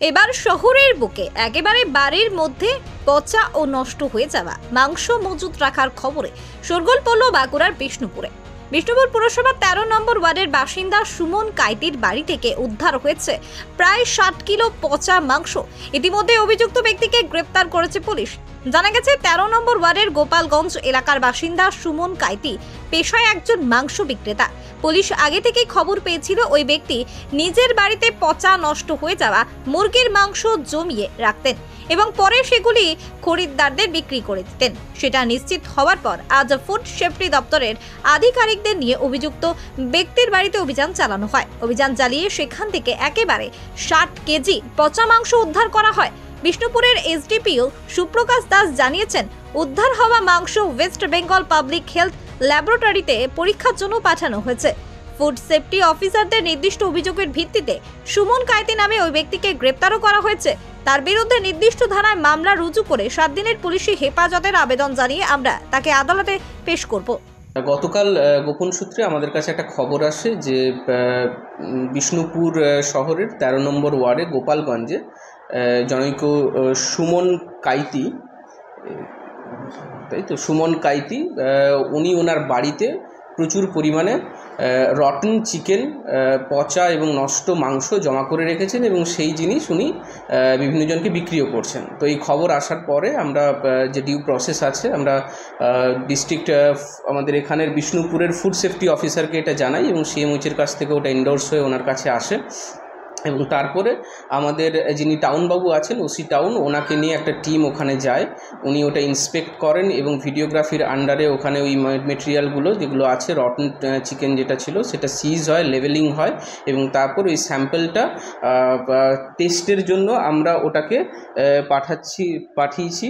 এবার শহরের বুকে একেবারে বাড়ির মধ্যে পচা ও নষ্ট হয়ে যাওয়া মাংস মজুত রাখার খবরে শোরগোল পড়ল বাঁকুড়ার বিষ্ণুপুরে। বিষ্ণুপুর পুরসভার ১৩ নম্বর ওয়ার্ডের বাসিন্দা সুমন কাইতির বাড়ি থেকে উদ্ধার হয়েছে প্রায় ৬০ কিলো পচা মাংস। ইতিমধ্যে অভিযুক্ত ব্যক্তিকে গ্রেপ্তার করেছে পুলিশ। জানা গেছে ১৩ নম্বর ওয়ার্ডের গোপালগঞ্জ এলাকার বাসিন্দা সুমন কাইতি পেশায় একজন মাংস বিক্রেতা। পুলিশ আগে থেকেই খবর পেয়েছিল ওই ব্যক্তি নিজের বাড়িতে পচা নষ্ট হয়ে যাওয়া মুরগির মাংস জমিয়ে রাখতেন এবং পরে সেগুলি খরিদ্দারদের বিক্রি করে দিতেন। সেটা নিশ্চিত হওয়ার পর আজ ফুড সেফটি দপ্তরের আধিকারিকদের নিয়ে অভিযুক্ত ব্যক্তির বাড়িতে অভিযান চালানো হয়। অভিযান চালিয়ে সেখান থেকে একেবারে ৬০ কেজি পচা মাংস উদ্ধার করা হয়। বিষ্ণুপুরের এসডিপিও সুপ্রকাশ দাস জানিয়েছেন, উদ্ধার হওয়া মাংস ওয়েস্ট বেঙ্গল পাবলিক হেলথ ল্যাবরেটরিতে পরীক্ষার জন্য পাঠানো হয়েছে। ফুড সেফটি অফিসারদের নির্দিষ্ট অভিযোগের ভিত্তিতে সুমন কাইতি নামে ওই ব্যক্তিকে গ্রেপ্তারও করা হয়েছে। তার বিরুদ্ধে নির্দিষ্ট ধারায় মামলা রুজু করে ৭ দিনের পুলিশি হেফাজতের আবেদন জানিয়ে আমরা তাকে আদালতে পেশ করব। গতকাল গোপন সূত্রে আমাদের কাছে একটা খবর আসে যে বিষ্ণুপুর শহরের ১৩ নম্বর ওয়ার্ডে গোপালগঞ্জে জনৈক সুমন কাইতি, তাই তো সুমন কাইতি, উনি ওনার বাড়িতে প্রচুর পরিমাণে রটন চিকেন, পচা এবং নষ্ট মাংস জমা করে রেখেছেন এবং সেই জিনিস উনি বিভিন্ন জনকে বিক্রিও করছেন। তো এই খবর আসার পরে আমরা যে ডিউ প্রসেস আছে আমরা ডিস্ট্রিক্ট আমাদের এখানের বিষ্ণুপুরের ফুড সেফটি অফিসারকে এটা জানাই এবং সিএমওইচের কাছ থেকে ওটা এন্ডোর্স হয়ে ওনার কাছে আসে এবং তারপরে আমাদের যিনি টাউনবাবু আছেন ওসি টাউন, ওনাকে নিয়ে একটা টিম ওখানে যায়। উনি ওটা ইন্সপেক্ট করেন এবং ভিডিওগ্রাফির আন্ডারে ওখানে ওই মেটেরিয়ালগুলো যেগুলো আছে রটন চিকেন যেটা ছিল সেটা সিজ হয়, লেভেলিং হয় এবং তারপর ওই স্যাম্পলটা টেস্টের জন্য আমরা ওটাকে পাঠিয়েছি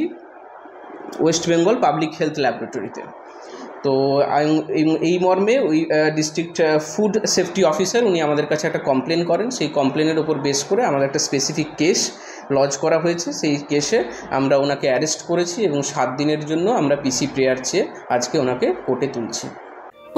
ওয়েস্ট বেঙ্গল পাবলিক হেলথ ল্যাবরেটরিতে। তো এই মর্মে ওই ডিস্ট্রিক্ট ফুড সেফটি অফিসার উনি আমাদের কাছে একটা কমপ্লেন করেন। সেই কমপ্লেনের ওপর বেস করে আমাদের একটা স্পেসিফিক কেস লজ করা হয়েছে। সেই কেসে আমরা ওনাকে অ্যারেস্ট করেছি এবং ৭ দিনের জন্য আমরা পিসি প্রেয়ার চেয়ে আজকে ওনাকে কোর্টে তুলছি।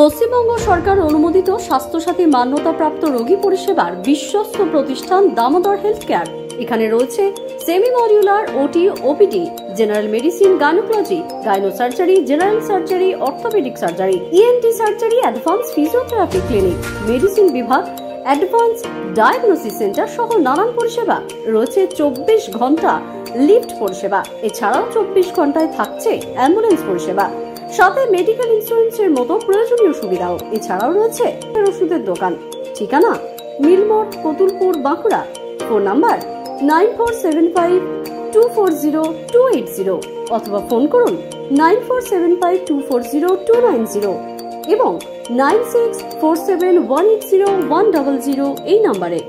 পশ্চিমবঙ্গ সরকার অনুমোদিত স্বাস্থ্যসাথী মান্যতাপ্রাপ্ত রোগী পরিষেবার বিশ্বস্ত প্রতিষ্ঠান দামোদর হেলথ কেয়ার। এখানে রয়েছে semi modular OT, OPD, general medicine, gynaecology, gynae surgery, general surgery, orthopaedic surgery, ENT surgery, advance physiotherapy clinic, medicine বিভাগ, অ্যাডভান্স ডায়াগনোসিস সেন্টার সহ নানান পরিষেবা রয়েছে। ২৪ ঘন্টা লিফট পরিষেবা, এছাড়াও ২৪ ঘন্টায় থাকছে অ্যাম্বুলেন্স পরিষেবা, সাথে মেডিকেল ইন্স্যুরেন্সের মতো প্রয়োজনীয় সুবিধাও। এছাড়াও রয়েছে ওষুধের দোকান। ঠিকানা মিলমোড়, কতুলপুর, বাঁকুড়া। ফোন নাম্বার 9475240280 অথবা ফোন করুন 9475240290 এবং 9647180100 এই নম্বরে।